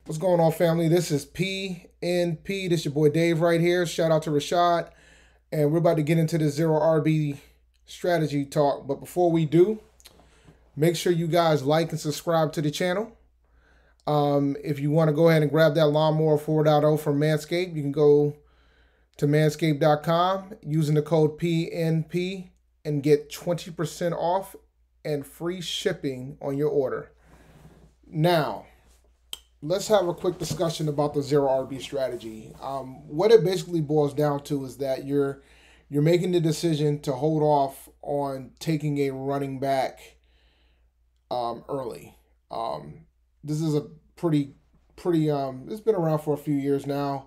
What's going on, family? This is PNP. This your boy Dave right here. Shout out to Rashad. And we're about to get into the zero RB strategy talk. But before we do, make sure you guys like and subscribe to the channel. If you want to go ahead and grab that Lawnmower 4.0 from Manscaped, you can go to manscaped.com using the code PNP and get 20% off and free shipping on your order. Now, let's have a quick discussion about the zero RB strategy. What it basically boils down to is that you're making the decision to hold off on taking a running back early. This is a pretty it's been around for a few years now.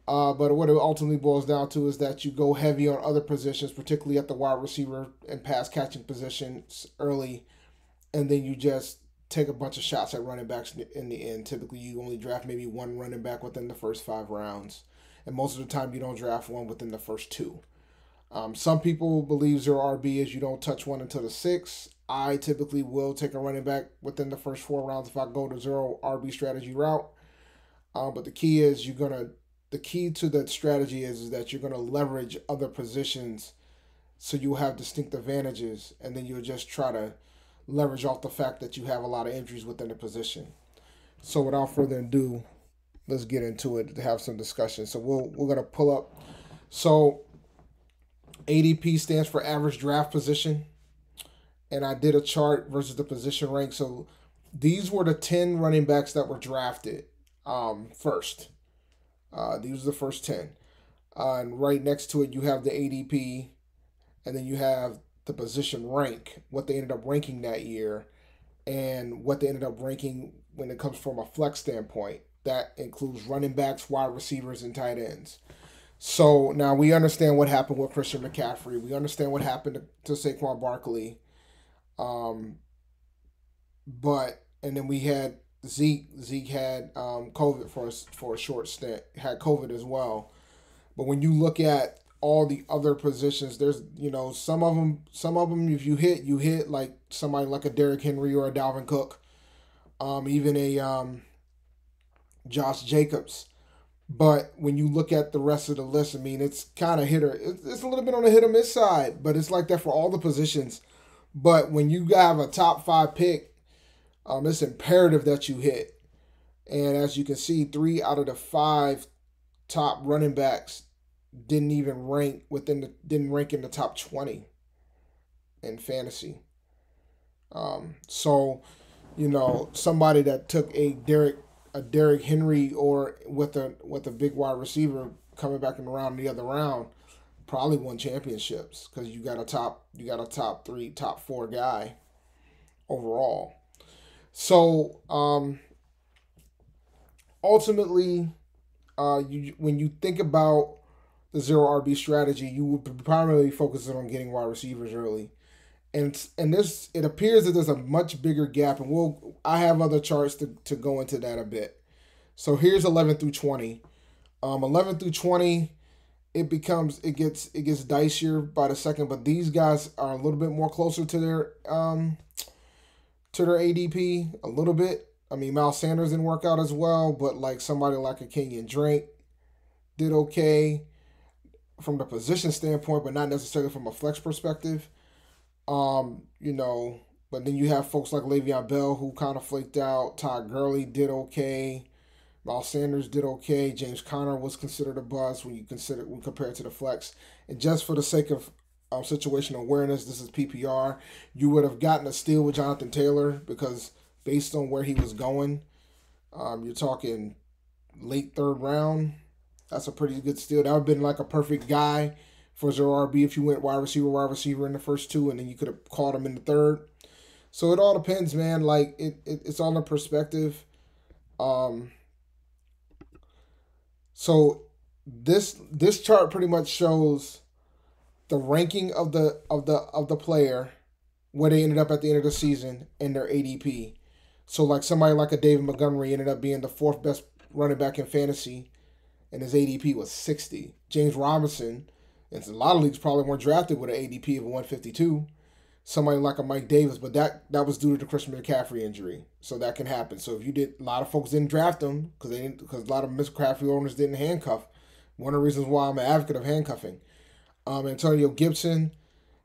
But what it ultimately boils down to is that you go heavy on other positions, particularly at the wide receiver and pass catching positions early, and then you just take a bunch of shots at running backs in the end. Typically, you only draft maybe one running back within the first 5 rounds, and most of the time, you don't draft one within the first two. Some people believe zero RB is you don't touch one until the sixth. I typically will take a running back within the first 4 rounds if I go the zero RB strategy route. But the key is the key to that strategy is that you're gonna leverage other positions so you'll have distinct advantages, and then you'll just try to leverage off the fact that you have a lot of injuries within the position. So without further ado, let's get into it to have some discussion. So we're gonna pull up. So ADP stands for average draft position, and I did a chart versus the position rank. So these were the 10 running backs that were drafted first. These are the first 10. And right next to it, you have the ADP, and then you have the position rank, what they ended up ranking that year, and what they ended up ranking when it comes from a flex standpoint. That includes running backs, wide receivers, and tight ends. So now we understand what happened with Christian McCaffrey. We understand what happened to Saquon Barkley. Um, and then we had Zeke. Zeke had COVID for a short stint. Had COVID as well. But when you look at all the other positions, there's some of them if you hit, you hit, like somebody like a Derrick Henry or a Dalvin Cook, even a Josh Jacobs. But when you look at the rest of the list, I mean, it's kind of it's a little bit on the hit or miss side, but it's like that for all the positions. But when you have a top five pick, it's imperative that you hit. And as you can see, 3 out of the 5 top running backs didn't rank in the top 20 in fantasy. So somebody that took a Derrick Henry or with a big wide receiver coming back in around the other round probably won championships because you got a top 3, top 4 guy overall. So ultimately, when you think about the zero RB strategy, you would be primarily focusing on getting wide receivers early. And this, it appears that there's a much bigger gap, and I have other charts to go into that a bit. So here's 11 through 20. 11 through 20, it gets dicier by the second, but these guys are a little bit more closer to their ADP a little bit. I mean, Miles Sanders didn't work out as well, but like somebody like a Kenyon Drake did okay from the position standpoint, but not necessarily from a flex perspective. Um, you know, but then you have folks like Le'Veon Bell who kind of flaked out. Todd Gurley did okay. Miles Sanders did okay. James Conner was considered a bust when compared to the flex. And just for the sake of situational awareness, this is PPR. You would have gotten a steal with Jonathan Taylor because based on where he was going, you're talking late third round. That's a pretty good steal. That would have been like a perfect guy for zero RB if you went wide receiver in the first two, and then you could have caught him in the third. So it all depends, man. Like it's all in perspective. Um, so this chart pretty much shows the ranking of the player, where they ended up at the end of the season, and their ADP. So like somebody like a David Montgomery ended up being the fourth best running back in fantasy, and his ADP was 60. James Robinson, and a lot of leagues probably weren't drafted with an ADP of 152. somebody like a Mike Davis, but that was due to the Christian McCaffrey injury, so that can happen. So if you did, a lot of folks didn't draft him because a lot of McCaffrey owners didn't handcuff. One of the reasons why I'm an advocate of handcuffing. Antonio Gibson,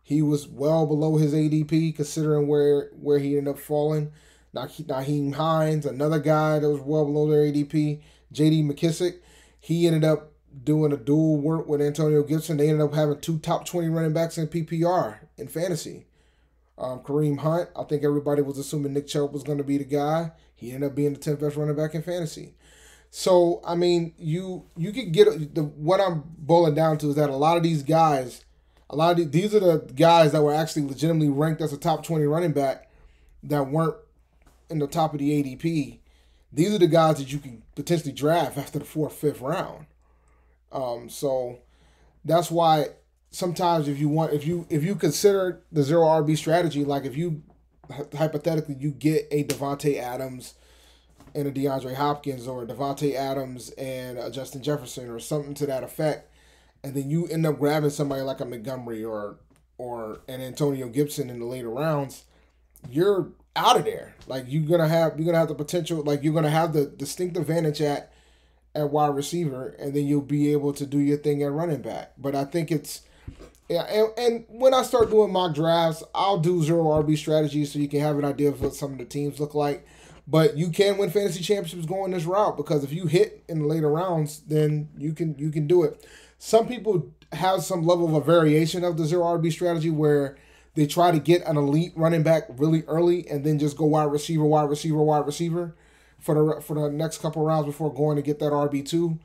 he was well below his ADP considering where he ended up falling. Nyheim Hines, another guy that was well below their ADP. J.D. McKissick, he ended up doing a dual work with Antonio Gibson. They ended up having 2 top 20 running backs in PPR in fantasy. Kareem Hunt, I think everybody was assuming Nick Chubb was going to be the guy. He ended up being the 10th best running back in fantasy. So, I mean, you could get what I'm boiling down to is that a lot of these guys, these are the guys that were actually legitimately ranked as a top 20 running back that weren't in the top of the ADP. These are the guys that you can potentially draft after the 4th, 5th round. So that's why sometimes if you consider the 0 RB strategy, like if you hypothetically you get a Devontae Adams and a DeAndre Hopkins, or a Devontae Adams and a Justin Jefferson, or something to that effect, and then you end up grabbing somebody like a Montgomery or an Antonio Gibson in the later rounds, you're out of there. Like you're gonna have the potential, like you're gonna have the distinct advantage at wide receiver, and then you'll be able to do your thing at running back. But I think it's and when I start doing mock drafts, I'll do 0 RB strategies so you can have an idea of what some of the teams look like. But you can win fantasy championships going this route, because if you hit in the later rounds, then you can do it. Some people have some level of a variation of the 0 RB strategy where they try to get an elite running back really early and then just go wide receiver for the next couple rounds before going to get that RB2.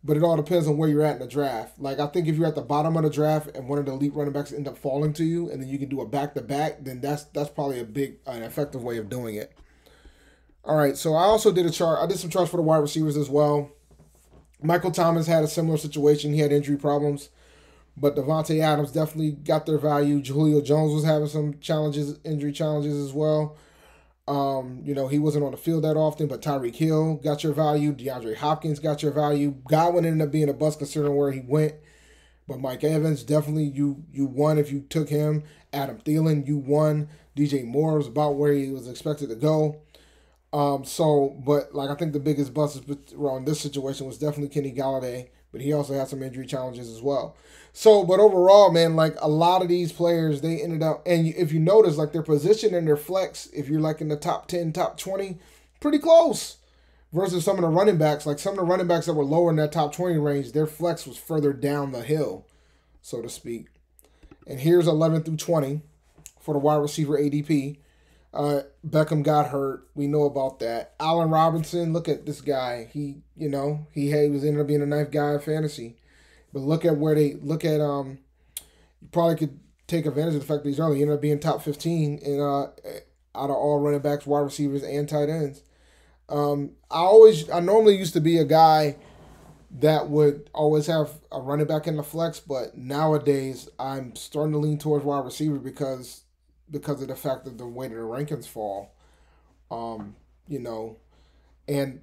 But it all depends on where you're at in the draft. Like, I think if you're at the bottom of the draft and one of the elite running backs end up falling to you, and then you can do a back-to-back, then that's probably an effective way of doing it. All right, so I also did a chart. I did some charts for the wide receivers as well. Michael Thomas had a similar situation. He had injury problems, but Devontae Adams definitely got their value. Julio Jones was having some injury challenges as well. He wasn't on the field that often, but Tyreek Hill got your value. DeAndre Hopkins got your value. Godwin ended up being a bust considering where he went. But Mike Evans, definitely you won if you took him. Adam Thielen, you won. DJ Moore was about where he was expected to go. But I think the biggest bust around this situation was definitely Kenny Galladay, but he also had some injury challenges as well. So, but overall, man, a lot of these players, they ended up, and if you notice, their position and their flex, if you're in the top 10, top 20, pretty close. Versus some of the running backs, some of the running backs that were lower in that top 20 range, their flex was further down the hill, so to speak. And here's 11 through 20 for the wide receiver ADP. Beckham got hurt. We know about that. Allen Robinson, look at this guy. He was ended up being a ninth guy in fantasy. But look at you probably could take advantage of the fact that he's early. He ended up being top 15 out of all running backs, wide receivers, and tight ends. I normally used to be a guy that would always have a running back in the flex, but nowadays I'm starting to lean towards wide receiver because of the fact that the way that the rankings fall, and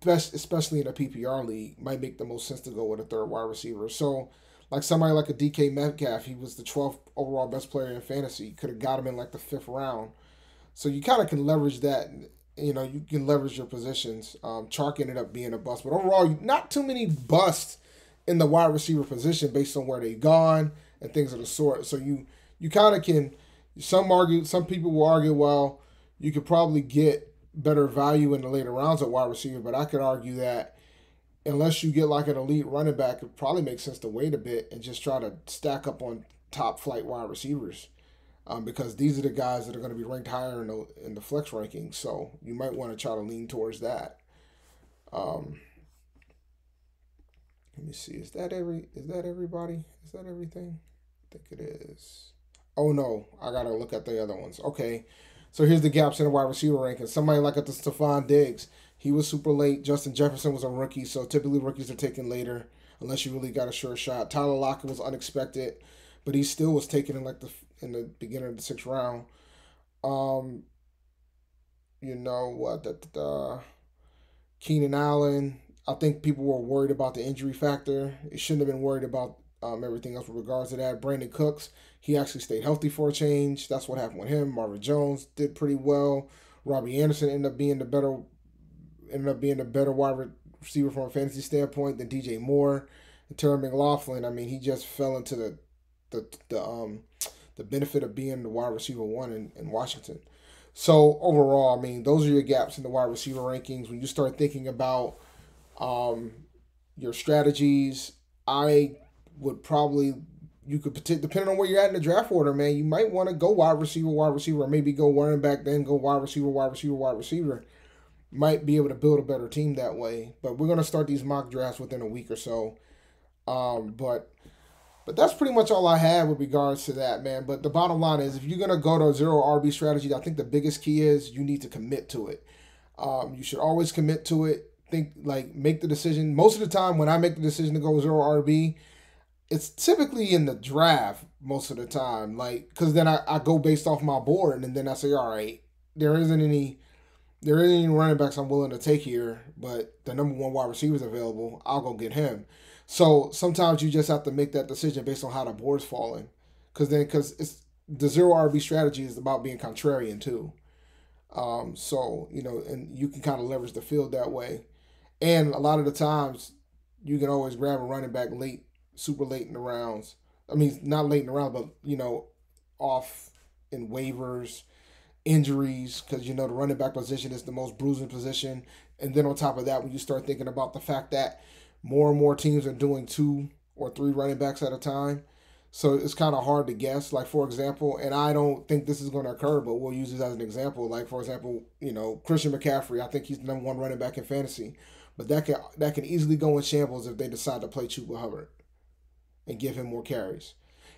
especially in a PPR league, might make the most sense to go with a third wide receiver. So, somebody like a DK Metcalf, he was the 12th overall best player in fantasy. Could have got him in the 5th round. So you kind of can leverage that. You can leverage your positions. Chark ended up being a bust, but overall, not too many busts in the wide receiver position based on where they've gone and things of the sort. So you kind of can. Some people will argue, well, you could probably get better value in the later rounds at wide receiver, but I could argue that unless you get an elite running back, it probably makes sense to wait a bit and just try to stack up on top flight wide receivers, because these are the guys that are going to be ranked higher in the flex rankings. So you might want to try to lean towards that. Let me see. Is that everybody? Is that everything? I think it is. Oh, no, I got to look at the other ones. Okay, so here's the gaps in the wide receiver rankings. Somebody like the Stephon Diggs, he was super late. Justin Jefferson was a rookie, so typically rookies are taken later unless you really got a sure shot. Tyler Lockett was unexpected, but he still was taken in the beginning of the 6th round. Keenan Allen, I think people were worried about the injury factor. It shouldn't have been worried about everything else with regards to that. Brandon Cooks, he actually stayed healthy for a change. That's what happened with him. Marvin Jones did pretty well. Robbie Anderson ended up being the better wide receiver from a fantasy standpoint than DJ Moore. And Terry McLaughlin, I mean, he just fell into the benefit of being the wide receiver one in Washington. So overall, I mean, those are your gaps in the wide receiver rankings. When you start thinking about your strategies, I would probably, you could, depending on where you're at in the draft order, man, you might want to go wide receiver, or maybe go running back, then go wide receiver. Might be able to build a better team that way. But we're going to start these mock drafts within a week or so. But that's pretty much all I have with regards to that, man. But the bottom line is, if you're going to go to a zero RB strategy, I think the biggest key is you need to commit to it. You should always commit to it. Make the decision. Most of the time when I make the decision to go zero RB, it's typically in the draft most of the time. Because then I go based off my board, and then I say, all right, there isn't any running backs I'm willing to take here, but the number one wide receiver is available. I'll go get him. So sometimes you just have to make that decision based on how the board's falling, because it's the zero RB strategy is about being contrarian too. So and you can kind of leverage the field that way, and a lot of the times you can always grab a running back late, super late in the rounds. I mean, not late in the round, but off in waivers. Injuries, because the running back position is the most bruising position. And then on top of that, when you start thinking about the fact that more and more teams are doing 2 or 3 running backs at a time, so it's kind of hard to guess. Like, for example, and I don't think this is going to occur, but we'll use this as an example. Like, for example, Christian McCaffrey, I think he's the number 1 running back in fantasy, but that can easily go in shambles if they decide to play Chuba Hubbard and give him more carries.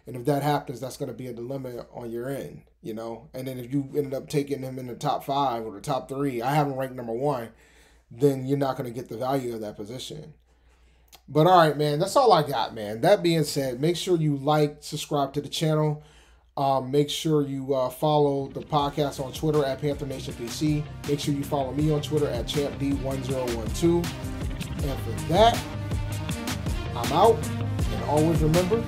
And if that happens, that's going to be a dilemma on your end, And then if you ended up taking him in the top 5 or the top 3, I have him ranked number 1, then you're not going to get the value of that position. But all right, man, that's all I got, man. That being said, make sure you subscribe to the channel. Make sure you follow the podcast on Twitter at Panther Nation PC. Make sure you follow me on Twitter at ChampD1012. And for that, I'm out. And always remember,